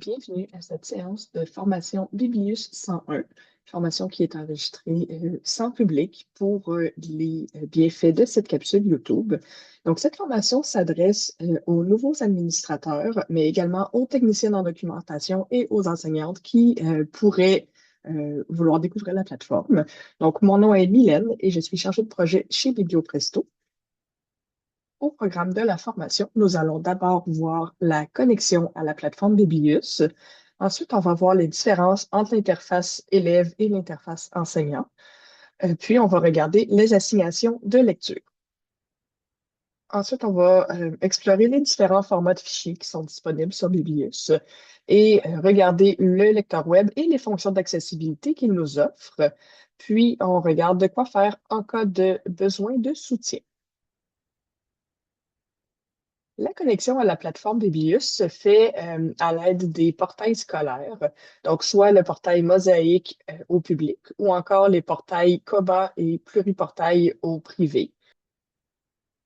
Bienvenue à cette séance de formation Biblius 101, formation qui est enregistrée sans public pour les bienfaits de cette capsule YouTube. Donc, cette formation s'adresse aux nouveaux administrateurs, mais également aux techniciens en documentation et aux enseignantes qui pourraient vouloir découvrir la plateforme. Donc, mon nom est Mylène et je suis chargée de projet chez BiblioPresto. Au programme de la formation, nous allons d'abord voir la connexion à la plateforme Biblius. Ensuite, on va voir les différences entre l'interface élève et l'interface enseignant. Puis, on va regarder les assignations de lecture. Ensuite, on va explorer les différents formats de fichiers qui sont disponibles sur Biblius et regarder le lecteur web et les fonctions d'accessibilité qu'il nous offre. Puis, on regarde de quoi faire en cas de besoin de soutien. La connexion à la plateforme Biblius se fait à l'aide des portails scolaires, donc soit le portail Mosaïque au public ou encore les portails COBA et Pluriportail au privé.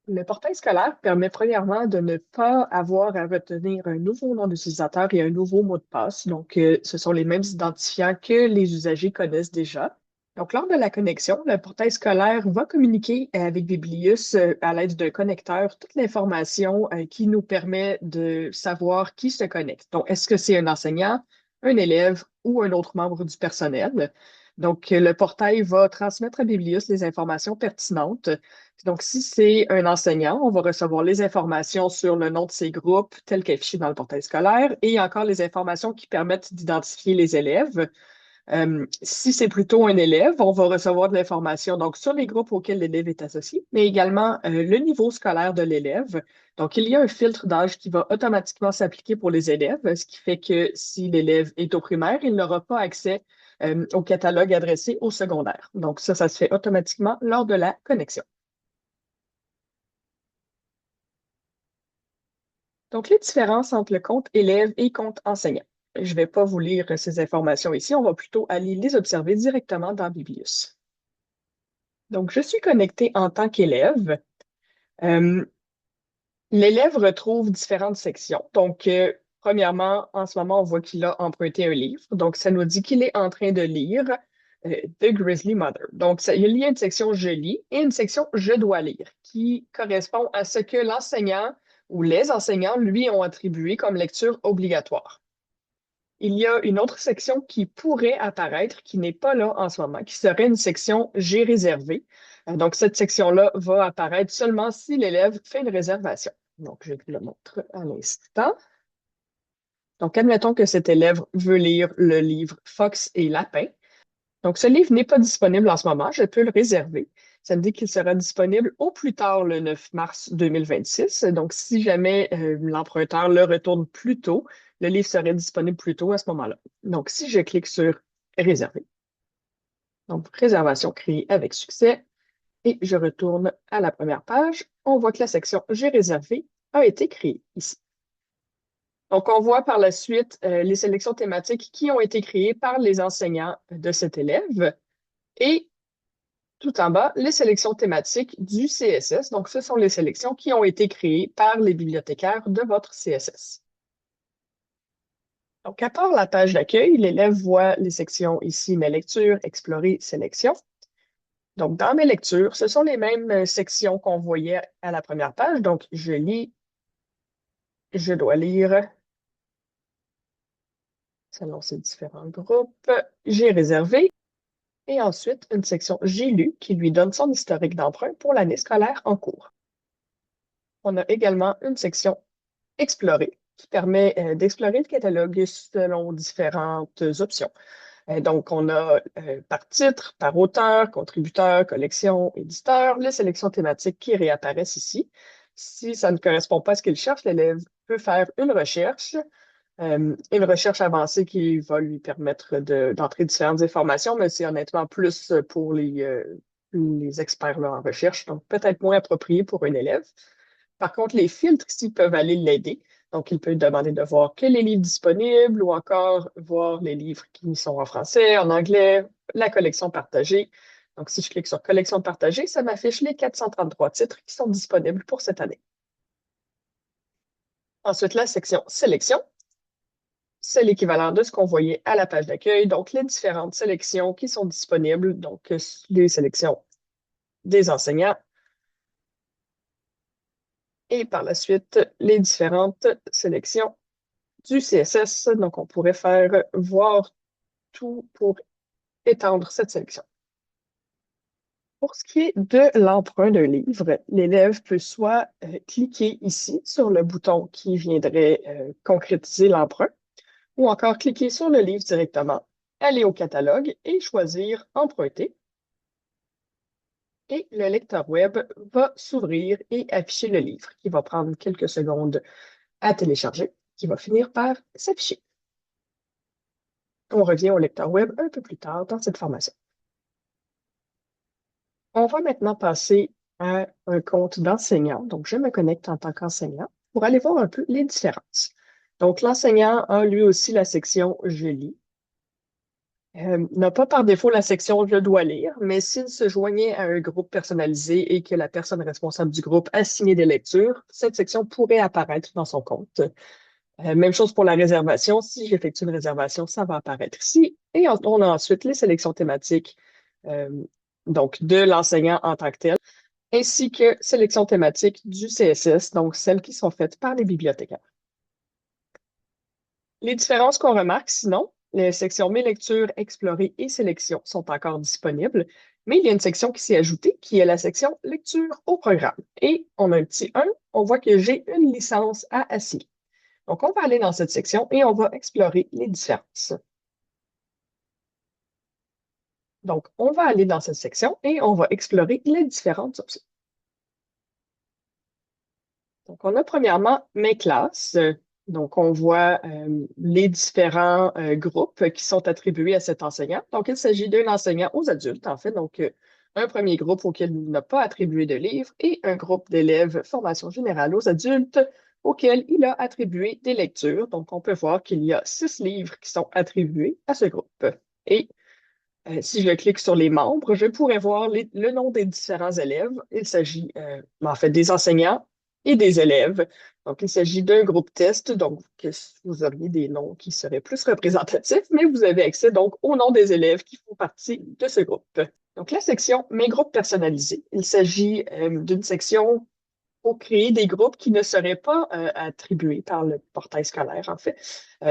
Le portail scolaire permet premièrement de ne pas avoir à retenir un nouveau nom d'utilisateur et un nouveau mot de passe. Donc, ce sont les mêmes identifiants que les usagers connaissent déjà. Donc, lors de la connexion, le portail scolaire va communiquer avec Biblius à l'aide d'un connecteur toute l'information qui nous permet de savoir qui se connecte. Donc, est-ce que c'est un enseignant, un élève ou un autre membre du personnel? Donc, le portail va transmettre à Biblius les informations pertinentes. Donc, si c'est un enseignant, on va recevoir les informations sur le nom de ses groupes tels qu'affichés dans le portail scolaire et encore les informations qui permettent d'identifier les élèves. Si c'est plutôt un élève, on va recevoir de l'information donc sur les groupes auxquels l'élève est associé, mais également le niveau scolaire de l'élève. Donc, il y a un filtre d'âge qui va automatiquement s'appliquer pour les élèves, ce qui fait que si l'élève est au primaire, il n'aura pas accès au catalogue adressé au secondaire. Donc, ça se fait automatiquement lors de la connexion. Donc, les différences entre le compte élève et compte enseignant. Je ne vais pas vous lire ces informations ici, on va plutôt aller les observer directement dans Biblius. Donc, je suis connectée en tant qu'élève. Euh, L'élève retrouve différentes sections. Donc, premièrement, en ce moment, on voit qu'il a emprunté un livre. Donc, ça nous dit qu'il est en train de lire The Grizzly Mother. Donc, il y a une section Je lis et une section Je dois lire qui correspond à ce que l'enseignant ou les enseignants lui ont attribué comme lecture obligatoire. Il y a une autre section qui pourrait apparaître, qui n'est pas là en ce moment, qui serait une section J'ai réservé. Donc, cette section-là va apparaître seulement si l'élève fait une réservation. Donc, je vous le montre à l'instant. Donc, admettons que cet élève veut lire le livre Fox et Lapin. Donc, ce livre n'est pas disponible en ce moment. Je peux le réserver. Ça me dit qu'il sera disponible au plus tard le 9 mars 2026. Donc, si jamais l'emprunteur le retourne plus tôt, le livre serait disponible plus tôt à ce moment-là. Donc, si je clique sur Réserver, donc réservation créée avec succès, et je retourne à la première page, on voit que la section J'ai réservé a été créée ici. Donc, on voit par la suite les sélections thématiques qui ont été créées par les enseignants de cet élève et tout en bas, les sélections thématiques du CSS. Donc, ce sont les sélections qui ont été créées par les bibliothécaires de votre CSS. Donc, à part la page d'accueil, l'élève voit les sections ici, mes lectures, explorer, sélection. Donc, dans mes lectures, ce sont les mêmes sections qu'on voyait à la première page. Donc, je lis, je dois lire, selon ces différents groupes. J'ai réservé. Et ensuite, une section J'ai lu qui lui donne son historique d'emprunt pour l'année scolaire en cours. On a également une section Explorer qui permet d'explorer le catalogue selon différentes options. Donc, on a par titre, par auteur, contributeur, collection, éditeur, les sélections thématiques qui réapparaissent ici. Si ça ne correspond pas à ce qu'il cherche, l'élève peut faire une recherche avancée qui va lui permettre d'entrer différentes informations, mais c'est honnêtement plus pour les experts là, en recherche, donc peut-être moins approprié pour un élève. Par contre, les filtres ici peuvent aller l'aider. Donc, il peut demander de voir que les livres disponibles ou encore voir les livres qui sont en français, en anglais, la collection partagée. Donc, si je clique sur collection partagée, ça m'affiche les 433 titres qui sont disponibles pour cette année. Ensuite, la section sélection. c'est l'équivalent de ce qu'on voyait à la page d'accueil, donc les différentes sélections qui sont disponibles, donc les sélections des enseignants et par la suite les différentes sélections du CSS. Donc, on pourrait faire voir tout pour étendre cette sélection. Pour ce qui est de l'emprunt d'un livre, l'élève peut soit cliquer ici sur le bouton qui viendrait concrétiser l'emprunt, ou encore cliquer sur le livre directement, aller au catalogue et choisir Emprunter. Et le lecteur web va s'ouvrir et afficher le livre, qui va prendre quelques secondes à télécharger, qui va finir par s'afficher. On revient au lecteur web un peu plus tard dans cette formation. On va maintenant passer à un compte d'enseignant. Donc, je me connecte en tant qu'enseignant pour aller voir un peu les différences. Donc, l'enseignant a lui aussi la section Je lis. N'a pas par défaut la section Je dois lire, mais s'il se joignait à un groupe personnalisé et que la personne responsable du groupe a signé des lectures, cette section pourrait apparaître dans son compte. Même chose pour la réservation. Si j'effectue une réservation, ça va apparaître ici. Et on a ensuite les sélections thématiques, euh, donc de l'enseignant en tant que tel, ainsi que sélections thématiques du CSS, donc celles qui sont faites par les bibliothécaires. Les différences qu'on remarque, sinon, les sections Mes lectures, Explorer et Sélection sont encore disponibles, mais il y a une section qui s'est ajoutée, qui est la section Lecture au programme. Et on a un petit 1, on voit que j'ai une licence à assigner. Donc, on va aller dans cette section et on va explorer les différences. Donc, on va aller dans cette section et on va explorer les différentes options. Donc, on a premièrement mes classes. Donc, on voit les différents groupes qui sont attribués à cet enseignant. Donc, il s'agit d'un enseignant aux adultes, en fait. Donc, un premier groupe auquel il n'a pas attribué de livres et un groupe d'élèves formation générale aux adultes auquel il a attribué des lectures. Donc, on peut voir qu'il y a 6 livres qui sont attribués à ce groupe. Et si je clique sur les membres, je pourrais voir le nom des différents élèves. Il s'agit en fait des enseignants et des élèves. Donc, il s'agit d'un groupe test, donc vous auriez des noms qui seraient plus représentatifs, mais vous avez accès donc aux noms des élèves qui font partie de ce groupe. Donc, la section Mes groupes personnalisés. Il s'agit d'une section pour créer des groupes qui ne seraient pas attribués par le portail scolaire, en fait.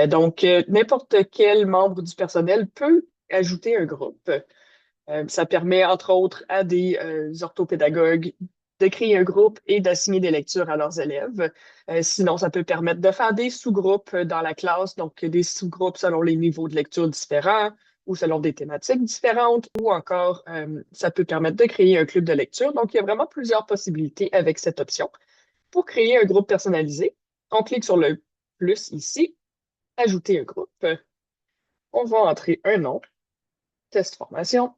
Donc, n'importe quel membre du personnel peut ajouter un groupe. Ça permet, entre autres, à des orthopédagogues de créer un groupe et d'assigner des lectures à leurs élèves. Sinon, ça peut permettre de faire des sous-groupes dans la classe, donc des sous-groupes selon les niveaux de lecture différents ou selon des thématiques différentes, ou encore, ça peut permettre de créer un club de lecture. Donc, il y a vraiment plusieurs possibilités avec cette option. Pour créer un groupe personnalisé, on clique sur le plus ici, ajouter un groupe. On va entrer un nom, test formation,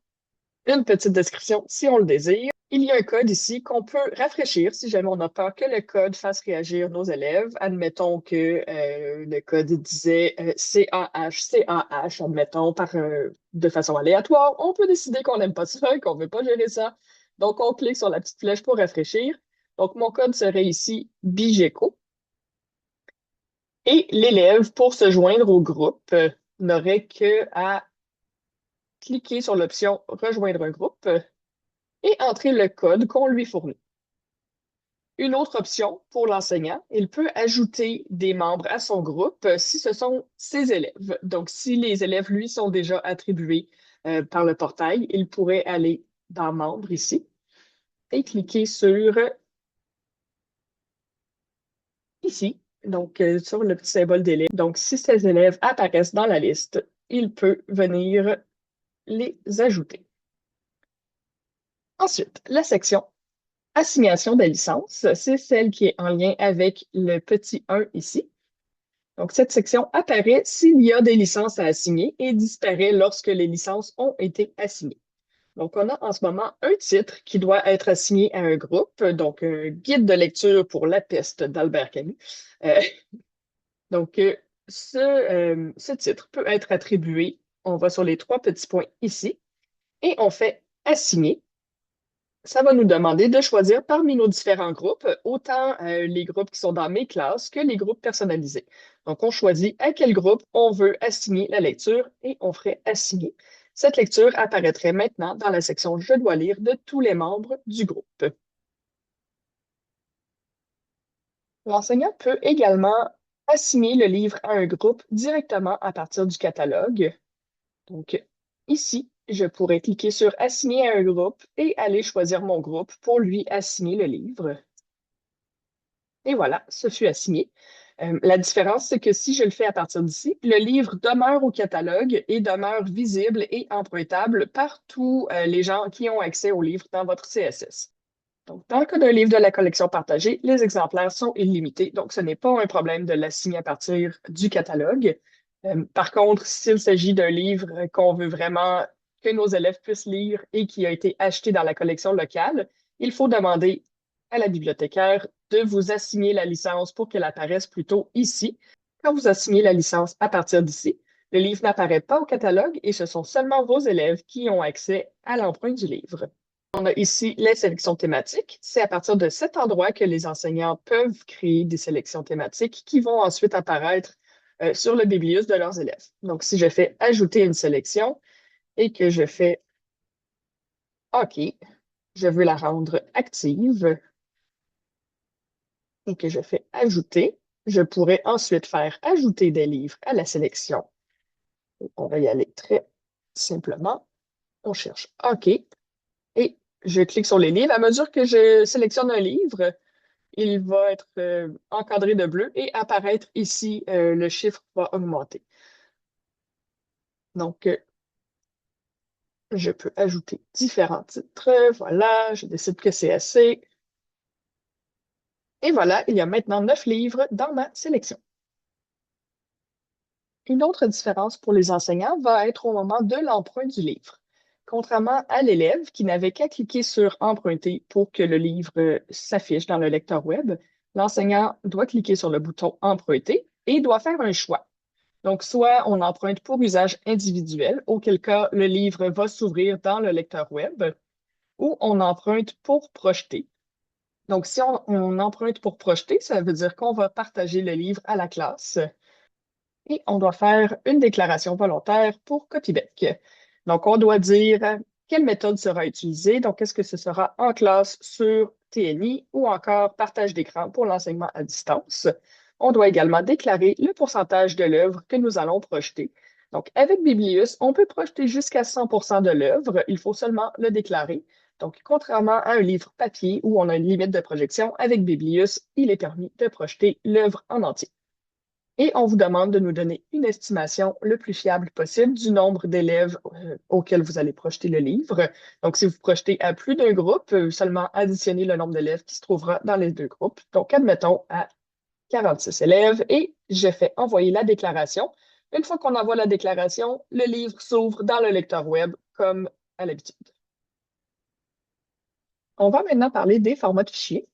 une petite description si on le désire. Il y a un code ici qu'on peut rafraîchir si jamais on a peur que le code fasse réagir nos élèves. Admettons que le code disait CAH, admettons, de façon aléatoire. On peut décider qu'on n'aime pas ça, qu'on ne veut pas gérer ça. Donc, on clique sur la petite flèche pour rafraîchir. Donc, mon code serait ici BIGECO. Et l'élève, pour se joindre au groupe, n'aurait qu'à cliquer sur l'option Rejoindre un groupe et entrer le code qu'on lui fournit. Une autre option pour l'enseignant, il peut ajouter des membres à son groupe si ce sont ses élèves. Donc, si les élèves, lui, sont déjà attribués par le portail, il pourrait aller dans Membres ici et cliquer sur ici, donc sur le petit symbole d'élève. Donc, si ces élèves apparaissent dans la liste, il peut venir les ajouter. Ensuite, la section Assignation des licences, c'est celle qui est en lien avec le petit 1 ici. Donc, cette section apparaît s'il y a des licences à assigner et disparaît lorsque les licences ont été assignées. Donc, on a en ce moment un titre qui doit être assigné à un groupe, donc un guide de lecture pour la peste d'Albert Camus. Euh, donc, ce titre peut être attribué. On va sur les 3 petits points ici et on fait assigner. Ça va nous demander de choisir parmi nos différents groupes, autant les groupes qui sont dans mes classes que les groupes personnalisés. Donc, on choisit à quel groupe on veut assigner la lecture et on ferait assigner. Cette lecture apparaîtrait maintenant dans la section Je dois lire de tous les membres du groupe. L'enseignant peut également assigner le livre à un groupe directement à partir du catalogue. Donc, ici, je pourrais cliquer sur Assigner à un groupe et aller choisir mon groupe pour lui assigner le livre. Et voilà, ce fut assigné. La différence, c'est que si je le fais à partir d'ici, le livre demeure au catalogue et demeure visible et empruntable par tous les gens qui ont accès au livre dans votre CSS. Donc, dans le cas d'un livre de la collection partagée, les exemplaires sont illimités, donc ce n'est pas un problème de l'assigner à partir du catalogue. Par contre, s'il s'agit d'un livre qu'on veut vraiment que nos élèves puissent lire et qui a été acheté dans la collection locale, il faut demander à la bibliothécaire de vous assigner la licence pour qu'elle apparaisse plutôt ici. Quand vous assignez la licence à partir d'ici, le livre n'apparaît pas au catalogue et ce sont seulement vos élèves qui ont accès à l'emprunt du livre. On a ici les sélections thématiques. C'est à partir de cet endroit que les enseignants peuvent créer des sélections thématiques qui vont ensuite apparaître sur le biblius de leurs élèves. Donc, si je fais ajouter une sélection et que je fais OK, je veux la rendre active et que je fais ajouter, je pourrais ensuite faire ajouter des livres à la sélection. On va y aller très simplement. On cherche OK et je clique sur les livres. À mesure que je sélectionne un livre, il va être encadré de bleu et apparaître ici, le chiffre va augmenter. Donc, je peux ajouter différents titres. Voilà, je décide que c'est assez. Et voilà, il y a maintenant 9 livres dans ma sélection. Une autre différence pour les enseignants va être au moment de l'emprunt du livre. Contrairement à l'élève qui n'avait qu'à cliquer sur Emprunter pour que le livre s'affiche dans le lecteur web, l'enseignant doit cliquer sur le bouton Emprunter et doit faire un choix. Donc, soit on emprunte pour usage individuel, auquel cas le livre va s'ouvrir dans le lecteur web, ou on emprunte pour projeter. Donc, si on emprunte pour projeter, ça veut dire qu'on va partager le livre à la classe et on doit faire une déclaration volontaire pour Copibec. Donc, on doit dire quelle méthode sera utilisée. Donc, est-ce que ce sera en classe sur TNI ou encore partage d'écran pour l'enseignement à distance? On doit également déclarer le pourcentage de l'œuvre que nous allons projeter. Donc, avec Biblius, on peut projeter jusqu'à 100% de l'œuvre. Il faut seulement le déclarer. Donc, contrairement à un livre papier où on a une limite de projection, avec Biblius, il est permis de projeter l'œuvre en entier. Et on vous demande de nous donner une estimation le plus fiable possible du nombre d'élèves auxquels vous allez projeter le livre. Donc, si vous projetez à plus d'un groupe, seulement additionner le nombre d'élèves qui se trouvera dans les deux groupes. Donc, admettons à 46 élèves et je fais envoyer la déclaration. Une fois qu'on envoie la déclaration, le livre s'ouvre dans le lecteur web comme à l'habitude. On va maintenant parler des formats de fichiers.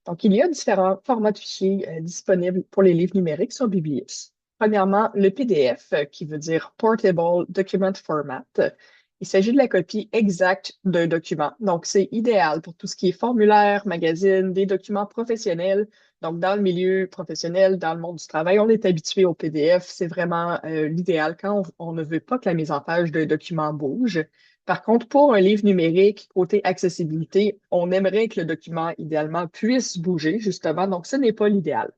Donc, il y a différents formats de fichiers disponibles pour les livres numériques sur Biblius. Premièrement, le PDF, qui veut dire Portable Document Format. Il s'agit de la copie exacte d'un document. Donc, c'est idéal pour tout ce qui est formulaire, magazine, des documents professionnels. Donc, dans le milieu professionnel, dans le monde du travail, on est habitué au PDF. C'est vraiment l'idéal quand on ne veut pas que la mise en page d'un document bouge. Par contre, pour un livre numérique, côté accessibilité, on aimerait que le document, idéalement, puisse bouger, justement, donc ce n'est pas l'idéal.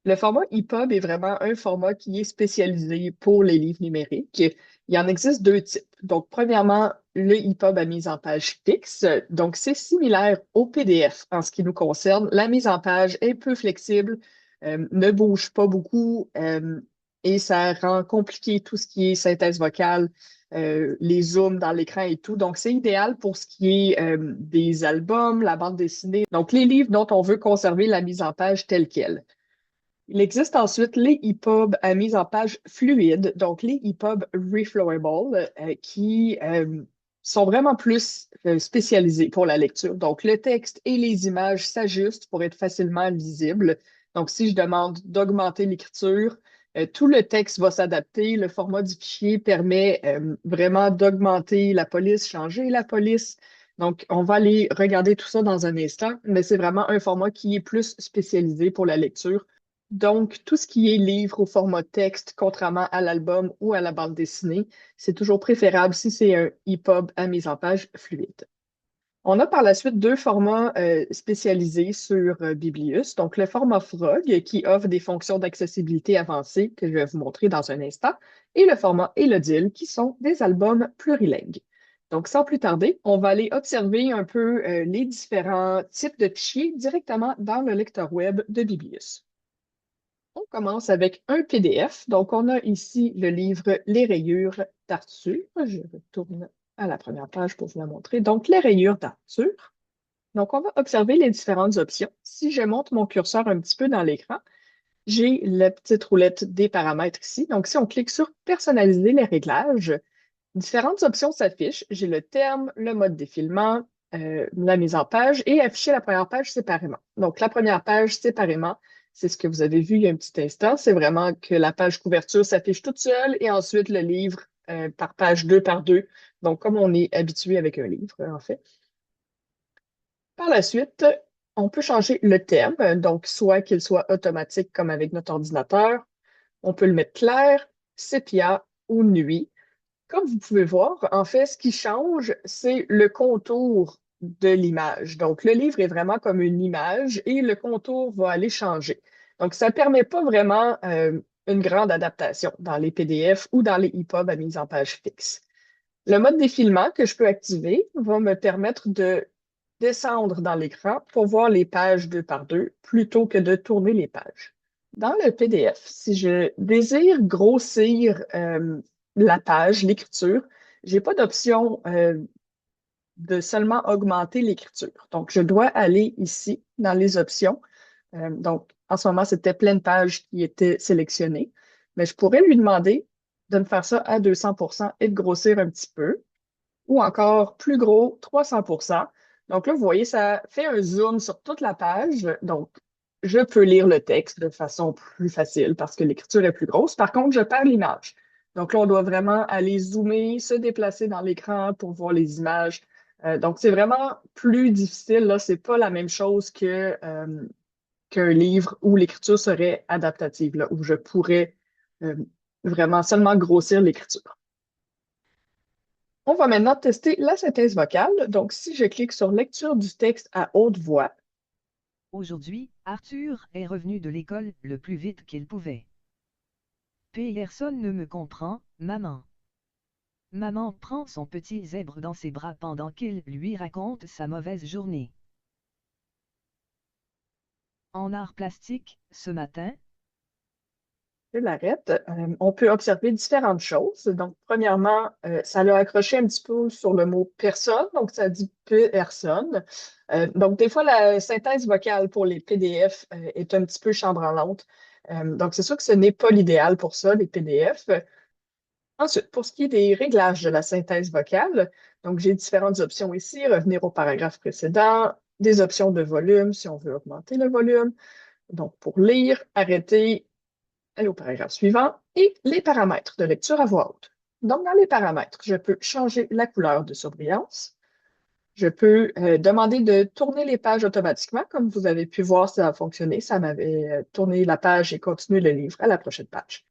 Le format EPUB est vraiment un format qui est spécialisé pour les livres numériques. Il y en existe deux types. Donc, premièrement, le EPUB à mise en page fixe. Donc, c'est similaire au PDF en ce qui nous concerne. La mise en page est peu flexible, ne bouge pas beaucoup et ça rend compliqué tout ce qui est synthèse vocale, les zooms dans l'écran et tout. Donc, c'est idéal pour ce qui est des albums, la bande dessinée. Donc, les livres dont on veut conserver la mise en page telle qu'elle. Il existe ensuite les EPUB à mise en page fluide, donc les EPUB reflowable, qui sont vraiment plus spécialisés pour la lecture. Donc, le texte et les images s'ajustent pour être facilement lisibles. Donc, si je demande d'augmenter l'écriture, tout le texte va s'adapter. Le format du fichier permet vraiment d'augmenter la police, changer la police, Donc, on va aller regarder tout ça dans un instant, mais c'est vraiment un format qui est plus spécialisé pour la lecture. Donc, tout ce qui est livre au format texte, contrairement à l'album ou à la bande dessinée, c'est toujours préférable si c'est un EPUB à mise en page fluide. On a par la suite deux formats spécialisés sur Biblius. Donc, le format Frog, qui offre des fonctions d'accessibilité avancées que je vais vous montrer dans un instant, et le format Elodil, qui sont des albums plurilingues. Donc, sans plus tarder, on va aller observer un peu les différents types de fichiers directement dans le lecteur web de Biblius. On commence avec un PDF. Donc, on a ici le livre Les rayures d'Arthur. Je retourne à la première page pour vous la montrer. Donc, Les rayures d'Arthur. Donc, on va observer les différentes options. Si je monte mon curseur un petit peu dans l'écran, j'ai la petite roulette des paramètres ici. Donc, si on clique sur Personnaliser les réglages, différentes options s'affichent. J'ai le terme, le mode défilement, la mise en page et afficher la première page séparément. Donc, la première page séparément, c'est ce que vous avez vu il y a un petit instant. C'est vraiment que la page couverture s'affiche toute seule et ensuite le livre par page 2 par 2. Donc, comme on est habitué avec un livre, en fait. Par la suite, on peut changer le thème, donc soit qu'il soit automatique comme avec notre ordinateur, on peut le mettre clair, sépia ou nuit. Comme vous pouvez voir, en fait, ce qui change, c'est le contour de l'image. Donc, le livre est vraiment comme une image et le contour va aller changer. Donc, ça ne permet pas vraiment une grande adaptation dans les PDF ou dans les EPUB à mise en page fixe. Le mode défilement que je peux activer va me permettre de descendre dans l'écran pour voir les pages deux par deux plutôt que de tourner les pages. Dans le PDF, si je désire grossir la page, l'écriture, je n'ai pas d'option de seulement augmenter l'écriture. Donc, je dois aller ici dans les options. Donc, en ce moment, c'était pleine page qui était sélectionnée, mais je pourrais lui demander de me faire ça à 200% et de grossir un petit peu, ou encore plus gros, 300%. Donc là, vous voyez, ça fait un zoom sur toute la page. Donc, je peux lire le texte de façon plus facile parce que l'écriture est plus grosse. Par contre, je perds l'image. Donc là, on doit vraiment aller zoomer, se déplacer dans l'écran pour voir les images. Donc, c'est vraiment plus difficile. Là, c'est pas la même chose qu'un livre où l'écriture serait adaptative, là, où je pourrais euh, vraiment seulement grossir l'écriture. On va maintenant tester la synthèse vocale. Donc, si je clique sur Lecture du texte à haute voix, Aujourd'hui, Arthur est revenu de l'école le plus vite qu'il pouvait. Personne ne me comprend, maman. Maman prend son petit zèbre dans ses bras pendant qu'il lui raconte sa mauvaise journée. En art plastique, ce matin, je l'arrête. On peut observer différentes choses. Donc, premièrement, ça l'a accroché un petit peu sur le mot personne, donc ça dit personne. Donc, des fois, la synthèse vocale pour les PDF est un petit peu chambranlante. Donc, c'est sûr que ce n'est pas l'idéal pour ça, les PDF. Ensuite, pour ce qui est des réglages de la synthèse vocale, donc j'ai différentes options ici, revenir au paragraphe précédent, des options de volume si on veut augmenter le volume, donc pour lire, arrêter, aller au paragraphe suivant, et les paramètres de lecture à voix haute. Donc dans les paramètres, je peux changer la couleur de surbrillance, je peux demander de tourner les pages automatiquement, comme vous avez pu voir, ça a fonctionné, ça m'avait tourné la page et continué le livre à la prochaine page.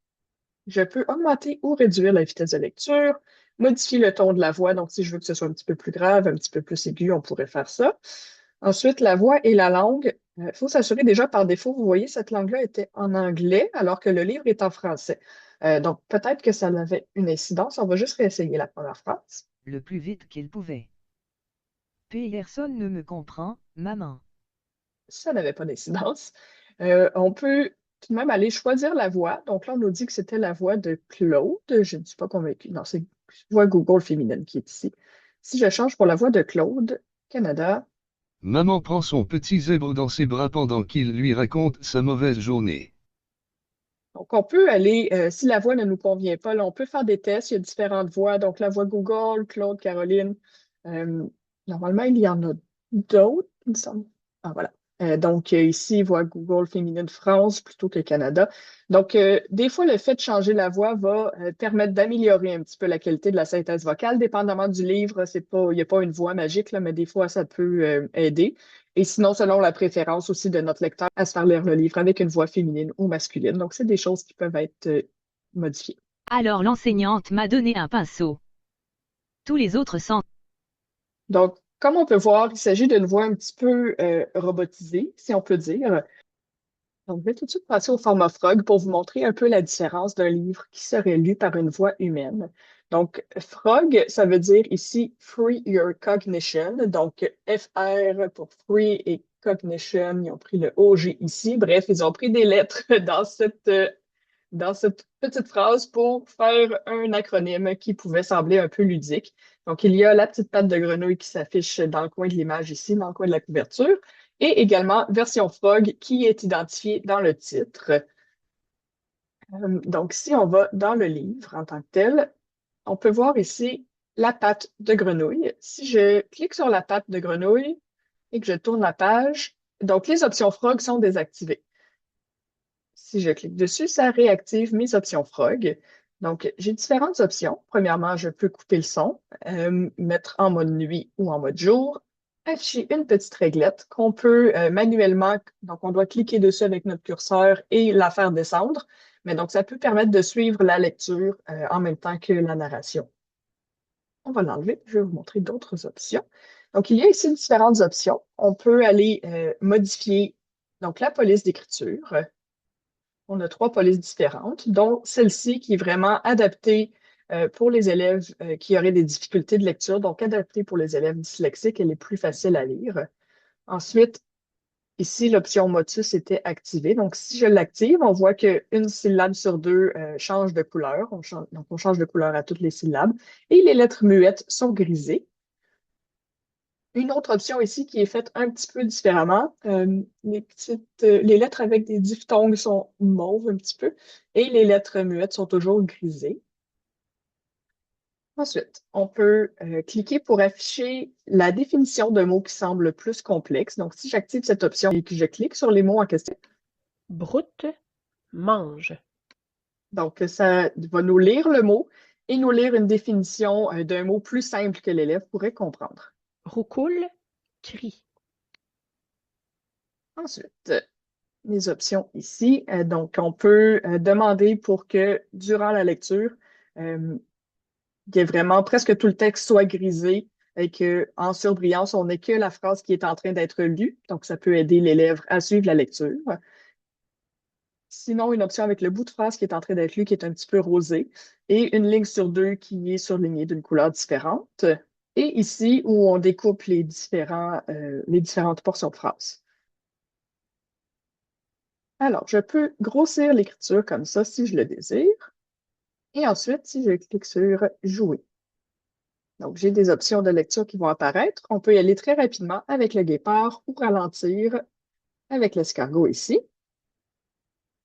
Je peux augmenter ou réduire la vitesse de lecture, modifier le ton de la voix. Donc, si je veux que ce soit un petit peu plus grave, un petit peu plus aigu, on pourrait faire ça. Ensuite, la voix et la langue. Il faut s'assurer déjà par défaut, vous voyez, cette langue-là était en anglais alors que le livre est en français. Donc, peut-être que ça avait une incidence. On va juste réessayer la première phrase. le plus vite qu'il pouvait. Personne ne me comprend, maman. Ça n'avait pas d'incidence. On peut tout de même aller choisir la voix. Donc là, on nous dit que c'était la voix de Claude. Je ne suis pas convaincue. Non, c'est la voix Google féminine qui est ici. Si je change pour la voix de Claude, Canada, Maman prend son petit zèbre dans ses bras pendant qu'il lui raconte sa mauvaise journée. donc on peut aller, si la voix ne nous convient pas, là, on peut faire des tests. Il y a différentes voix. Donc la voix Google, Claude, Caroline. Euh, Normalement, il y en a d'autres, il me semble. Ah, voilà. Donc, ici, voix Google féminine France plutôt que Canada. Donc, des fois, le fait de changer la voix va permettre d'améliorer un petit peu la qualité de la synthèse vocale, dépendamment du livre. Il n'y a pas une voix magique, là, mais des fois, ça peut aider. Et sinon, selon la préférence aussi de notre lecteur, à se faire lire le livre avec une voix féminine ou masculine. Donc, c'est des choses qui peuvent être modifiées. Alors l'enseignante m'a donné un pinceau. Tous les autres sens. Donc, comme on peut voir, il s'agit d'une voix un petit peu robotisée, si on peut dire. Donc, je vais tout de suite passer au format Frog pour vous montrer un peu la différence d'un livre qui serait lu par une voix humaine. Donc, Frog, ça veut dire ici Free Your Cognition. Donc, FR pour Free et Cognition, ils ont pris le OG ici. Bref, ils ont pris des lettres dans cette petite phrase pour faire un acronyme qui pouvait sembler un peu ludique. Donc, il y a la petite patte de grenouille qui s'affiche dans le coin de l'image ici, dans le coin de la couverture, et également version Frog qui est identifiée dans le titre. Donc, si on va dans le livre en tant que tel, on peut voir ici la patte de grenouille. Si je clique sur la patte de grenouille et que je tourne la page, donc les options Frog sont désactivées. Si je clique dessus, ça réactive mes options Frog. Donc, j'ai différentes options. Premièrement, je peux couper le son, mettre en mode nuit ou en mode jour, afficher une petite réglette qu'on peut manuellement, donc on doit cliquer dessus avec notre curseur et la faire descendre. Mais donc, ça peut permettre de suivre la lecture en même temps que la narration. On va l'enlever. Je vais vous montrer d'autres options. Donc, il y a ici différentes options. On peut aller modifier donc, la police d'écriture. On a 3 polices différentes, dont celle-ci qui est vraiment adaptée pour les élèves qui auraient des difficultés de lecture, donc adaptée pour les élèves dyslexiques, elle est plus facile à lire. Ensuite, ici, l'option motus était activée. Donc, si je l'active, on voit qu'une syllabe sur deux change de couleur. Donc, on change de couleur à toutes les syllabes. Et les lettres muettes sont grisées. Une autre option ici qui est faite un petit peu différemment, les lettres avec des diphtongues sont mauves un petit peu et les lettres muettes sont toujours grisées. Ensuite, on peut cliquer pour afficher la définition d'un mot qui semble plus complexe. Donc, si j'active cette option et que je clique sur les mots en question, Broute, mange. donc ça va nous lire le mot et nous lire une définition d'un mot plus simple que l'élève pourrait comprendre. Roucoule, crie. Ensuite, les options ici. Donc, on peut demander pour que durant la lecture, que vraiment presque tout le texte soit grisé et qu'en surbrillance, on n'ait que la phrase qui est en train d'être lue. Donc, ça peut aider l'élève à suivre la lecture. Sinon, une option avec le bout de phrase qui est en train d'être lu, qui est un petit peu rosé, et une ligne sur deux qui est surlignée d'une couleur différente. Et ici, où on découpe les différentes portions de phrases. Alors, je peux grossir l'écriture comme ça si je le désire. Et ensuite, si je clique sur Jouer. Donc, j'ai des options de lecture qui vont apparaître. On peut y aller très rapidement avec le guépard ou ralentir avec l'escargot ici.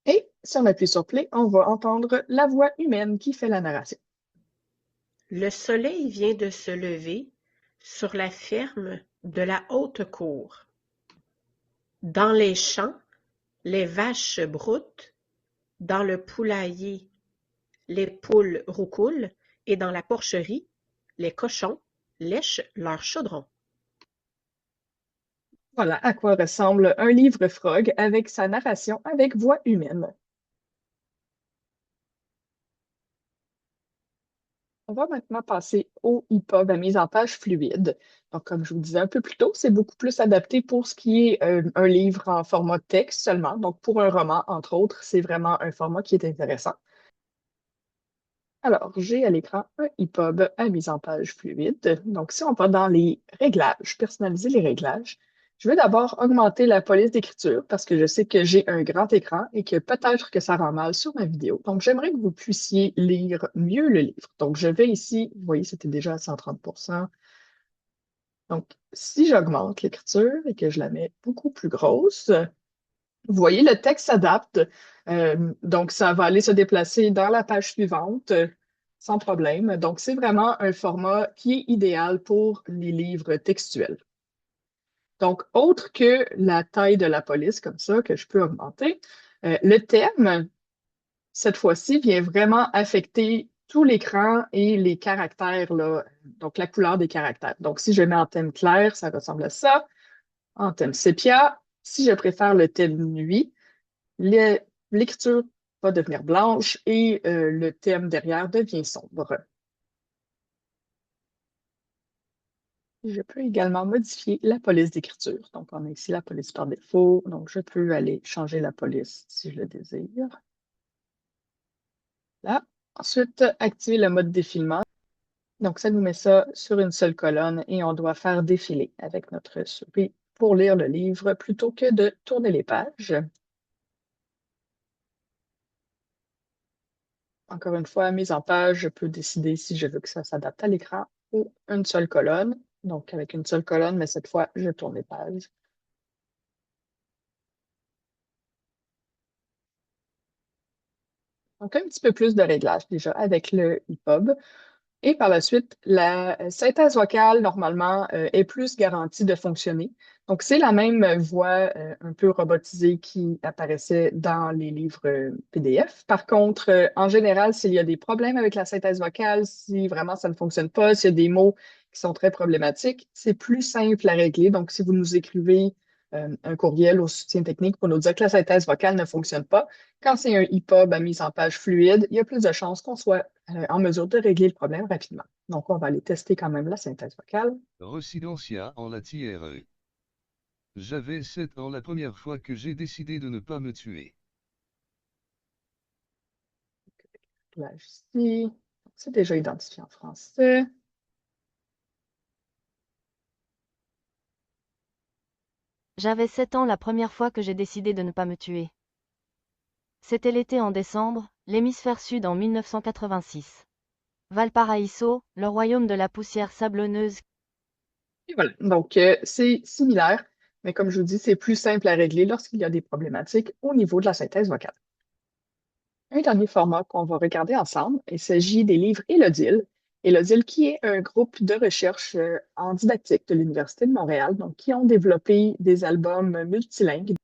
Et si on appuie sur Play, on va entendre la voix humaine qui fait la narration. Le soleil vient de se lever sur la ferme de la haute cour. Dans les champs, les vaches broutent, dans le poulailler, les poules roucoulent, et dans la porcherie, les cochons lèchent leur chaudron. Voilà à quoi ressemble un livre Frog avec sa narration avec voix humaine. On va maintenant passer au EPUB à mise en page fluide. Donc, comme je vous disais un peu plus tôt, c'est beaucoup plus adapté pour ce qui est un livre en format texte seulement. Donc, pour un roman, entre autres, c'est vraiment un format qui est intéressant. Alors, j'ai à l'écran un EPUB à mise en page fluide. Donc, si on va dans les réglages, personnaliser les réglages, je vais d'abord augmenter la police d'écriture parce que je sais que j'ai un grand écran et que peut-être que ça rend mal sur ma vidéo. Donc, j'aimerais que vous puissiez lire mieux le livre. Donc, je vais ici, vous voyez, c'était déjà à 130%. Donc, si j'augmente l'écriture et que je la mets beaucoup plus grosse, vous voyez, le texte s'adapte. Donc, ça va aller se déplacer dans la page suivante sans problème. Donc, c'est vraiment un format qui est idéal pour les livres textuels. Donc, autre que la taille de la police, comme ça, que je peux augmenter, le thème, cette fois-ci, vient vraiment affecter tout l'écran et les caractères, là, donc la couleur des caractères. Donc, si je mets en thème clair, ça ressemble à ça. En thème sépia, si je préfère le thème nuit, l'écriture va devenir blanche et le thème derrière devient sombre. Je peux également modifier la police d'écriture. Donc, on a ici la police par défaut. Donc, je peux aller changer la police si je le désire. Là. Ensuite, activer le mode défilement. Donc, ça nous met ça sur une seule colonne et on doit faire défiler avec notre souris pour lire le livre plutôt que de tourner les pages. Encore une fois, mise en page, je peux décider si je veux que ça s'adapte à l'écran ou une seule colonne. Donc, avec une seule colonne, mais cette fois, je tourne les pages. Donc, un petit peu plus de réglage déjà avec le EPUB. Et par la suite, la synthèse vocale, normalement, est plus garantie de fonctionner. Donc, c'est la même voix un peu robotisée qui apparaissait dans les livres PDF. Par contre, en général, s'il y a des problèmes avec la synthèse vocale, si vraiment ça ne fonctionne pas, s'il y a des mots qui sont très problématiques, c'est plus simple à régler. Donc, si vous nous écrivez un courriel au soutien technique pour nous dire que la synthèse vocale ne fonctionne pas, quand c'est un EPUB à mise en page fluide, il y a plus de chances qu'on soit en mesure de régler le problème rapidement. Donc, on va aller tester quand même la synthèse vocale. Residencia en la TRE. J'avais 7 ans la première fois que j'ai décidé de ne pas me tuer. Là, ici, c'est déjà identifié en français. J'avais 7 ans la première fois que j'ai décidé de ne pas me tuer. C'était l'été en décembre, l'hémisphère sud en 1986. Valparaiso, le royaume de la poussière sablonneuse. Et voilà. Donc, c'est similaire, mais comme je vous dis, c'est plus simple à régler lorsqu'il y a des problématiques au niveau de la synthèse vocale. Un dernier format qu'on va regarder ensemble, il s'agit des livres Élodile. Élodile, qui est un groupe de recherche en didactique de l'Université de Montréal, donc qui ont développé des albums multilingues.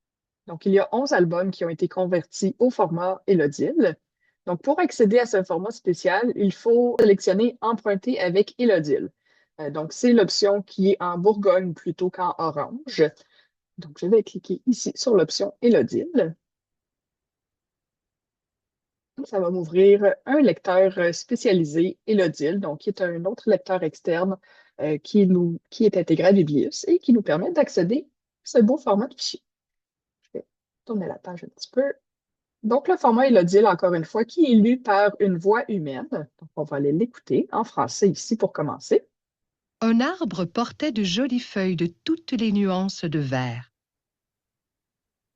Donc, il y a 11 albums qui ont été convertis au format Élodile. Donc, pour accéder à ce format spécial, il faut sélectionner Emprunter avec Élodile. Donc, c'est l'option qui est en Bourgogne plutôt qu'en orange. Donc, je vais cliquer ici sur l'option Élodile. Ça va m'ouvrir un lecteur spécialisé, Élodile, donc qui est un autre lecteur externe qui est intégré à Biblius et qui nous permet d'accéder à ce beau format de fichier. Je vais tourner la page un petit peu. Donc, le format Élodile, encore une fois, qui est lu par une voix humaine. Donc, on va aller l'écouter en français ici pour commencer. Un arbre portait de jolies feuilles de toutes les nuances de vert.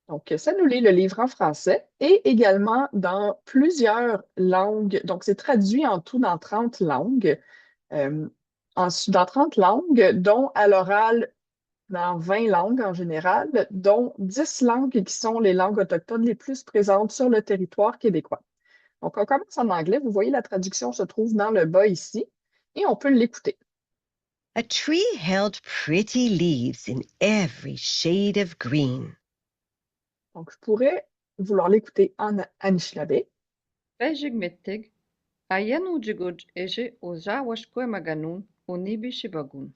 Donc, ça nous lit le livre en français et également dans plusieurs langues. Donc, c'est traduit en tout dans 30 langues. Dans 30 langues, dont à l'oral dans 20 langues en général, dont 10 langues qui sont les langues autochtones les plus présentes sur le territoire québécois. Donc, on commence en anglais. Vous voyez, la traduction se trouve dans le bas ici et on peut l'écouter. A tree held pretty leaves in every shade of green. Donc, je pourrais vouloir l'écouter en Anishinaabe. Pejigmettig, Ayanujiguj Eje Ojawashkwemaganon, Onibishibagun.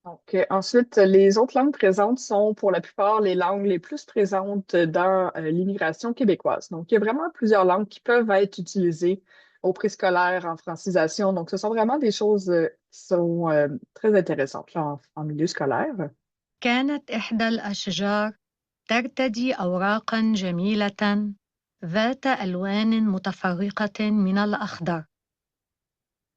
Donc, ensuite, les autres langues présentes sont pour la plupart les langues les plus présentes dans l'immigration québécoise. Donc, il y a vraiment plusieurs langues qui peuvent être utilisées au préscolaire, en francisation. Donc, ce sont vraiment des choses qui sont très intéressantes là, en milieu scolaire. كانت إحدى الأشجار ترتدي أوراقا جميلة ذات ألوان متفرقة من الأخضر.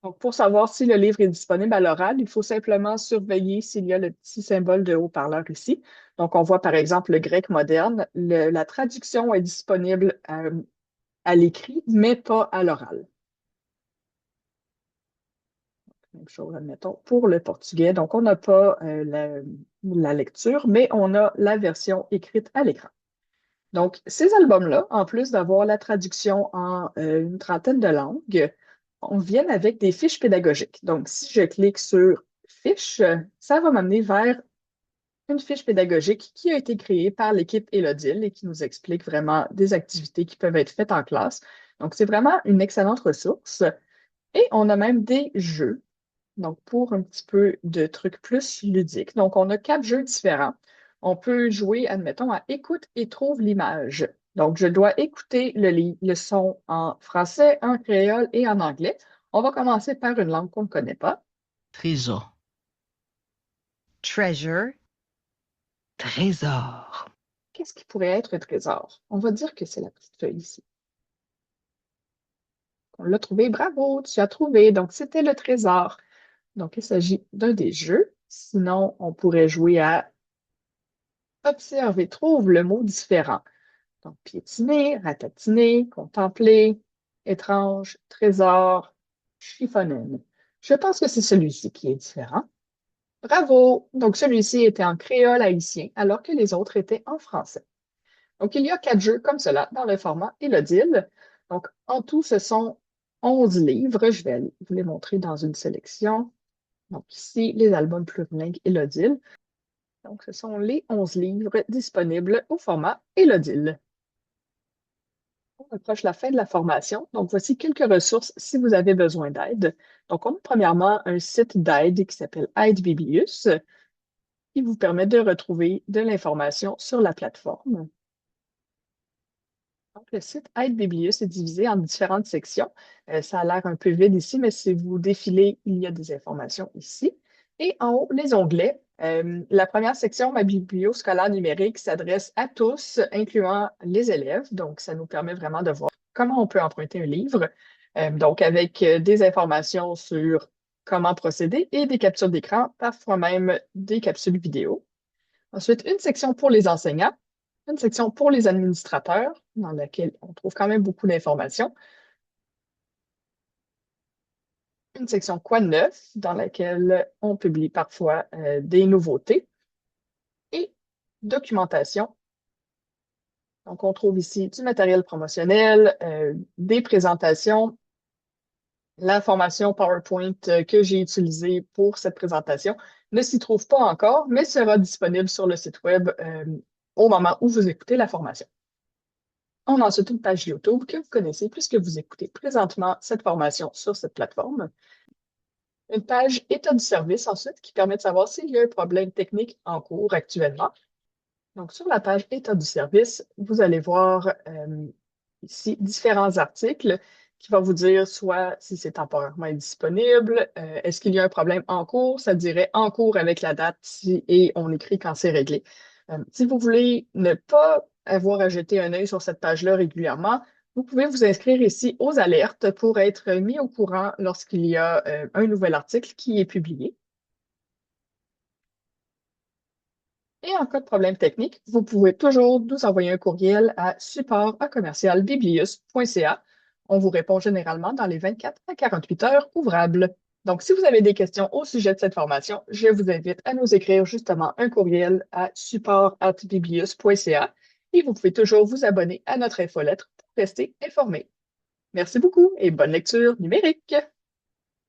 Donc, pour savoir si le livre est disponible à l'oral, il faut simplement surveiller s'il y a le petit symbole de haut-parleur ici. Donc, on voit par exemple le grec moderne. La traduction est disponible à l'écrit, mais pas à l'oral. Même chose, admettons, pour le portugais. Donc, on n'a pas la lecture, mais on a la version écrite à l'écran. Donc, ces albums-là, en plus d'avoir la traduction en une trentaine de langues, on vient avec des fiches pédagogiques. Donc, si je clique sur fiche, ça va m'amener vers une fiche pédagogique qui a été créée par l'équipe Elodil et qui nous explique vraiment des activités qui peuvent être faites en classe. Donc, c'est vraiment une excellente ressource. Et on a même des jeux, donc pour un petit peu de trucs plus ludiques. Donc, on a 4 jeux différents. On peut jouer, admettons, à écoute et trouve l'image. Donc, je dois écouter le son en français, en créole et en anglais. On va commencer par une langue qu'on ne connaît pas. Trésor. Treasure. Trésor. Qu'est-ce qui pourrait être un trésor? On va dire que c'est la petite feuille ici. On l'a trouvé, bravo, tu as trouvé. Donc, c'était le trésor. Donc, il s'agit d'un des jeux. Sinon, on pourrait jouer à observer, trouve le mot différent. Donc, piétiner, ratatiner, contempler, étrange, trésor, chiffonner. Je pense que c'est celui-ci qui est différent. Bravo! Donc, celui-ci était en créole haïtien, alors que les autres étaient en français. Donc, il y a 4 jeux comme cela dans le format Elodil. Donc, en tout, ce sont 11 livres. Je vais vous les montrer dans une sélection. Donc, ici, les albums plurilingues Elodil. Donc, ce sont les 11 livres disponibles au format Elodil. On approche la fin de la formation. Donc, voici quelques ressources si vous avez besoin d'aide. Donc, on a premièrement un site d'aide qui s'appelle Aide Biblius, qui vous permet de retrouver de l'information sur la plateforme. Donc, le site Aide Biblius est divisé en différentes sections. Ça a l'air un peu vide ici, mais si vous défilez, il y a des informations ici. Et en haut, les onglets. La première section, ma biblio scolaire numérique, s'adresse à tous, incluant les élèves. Donc, ça nous permet vraiment de voir comment on peut emprunter un livre. Donc, avec des informations sur comment procéder et des captures d'écran, parfois même des capsules vidéo. Ensuite, une section pour les enseignants, une section pour les administrateurs, dans laquelle on trouve quand même beaucoup d'informations. Une section Quoi de neuf, dans laquelle on publie parfois des nouveautés. Et documentation. Donc, on trouve ici du matériel promotionnel, des présentations, la formation PowerPoint que j'ai utilisée pour cette présentation ne s'y trouve pas encore, mais sera disponible sur le site web au moment où vous écoutez la formation. On a ensuite une page YouTube que vous connaissez puisque vous écoutez présentement cette formation sur cette plateforme. Une page État du service ensuite qui permet de savoir s'il y a un problème technique en cours actuellement. Donc, sur la page État du service, vous allez voir ici différents articles qui vont vous dire soit si c'est temporairement indisponible, est-ce qu'il y a un problème en cours, ça dirait en cours avec la date et on écrit quand c'est réglé. Si vous voulez ne pas avoir à jeter un œil sur cette page-là régulièrement, vous pouvez vous inscrire ici aux alertes pour être mis au courant lorsqu'il y a un nouvel article qui est publié. Et en cas de problème technique, vous pouvez toujours nous envoyer un courriel à support@biblius.ca. On vous répond généralement dans les 24 à 48 heures ouvrables. Donc, si vous avez des questions au sujet de cette formation, je vous invite à nous écrire justement un courriel à support@biblius.ca et vous pouvez toujours vous abonner à notre infolettre pour rester informé. Merci beaucoup et bonne lecture numérique!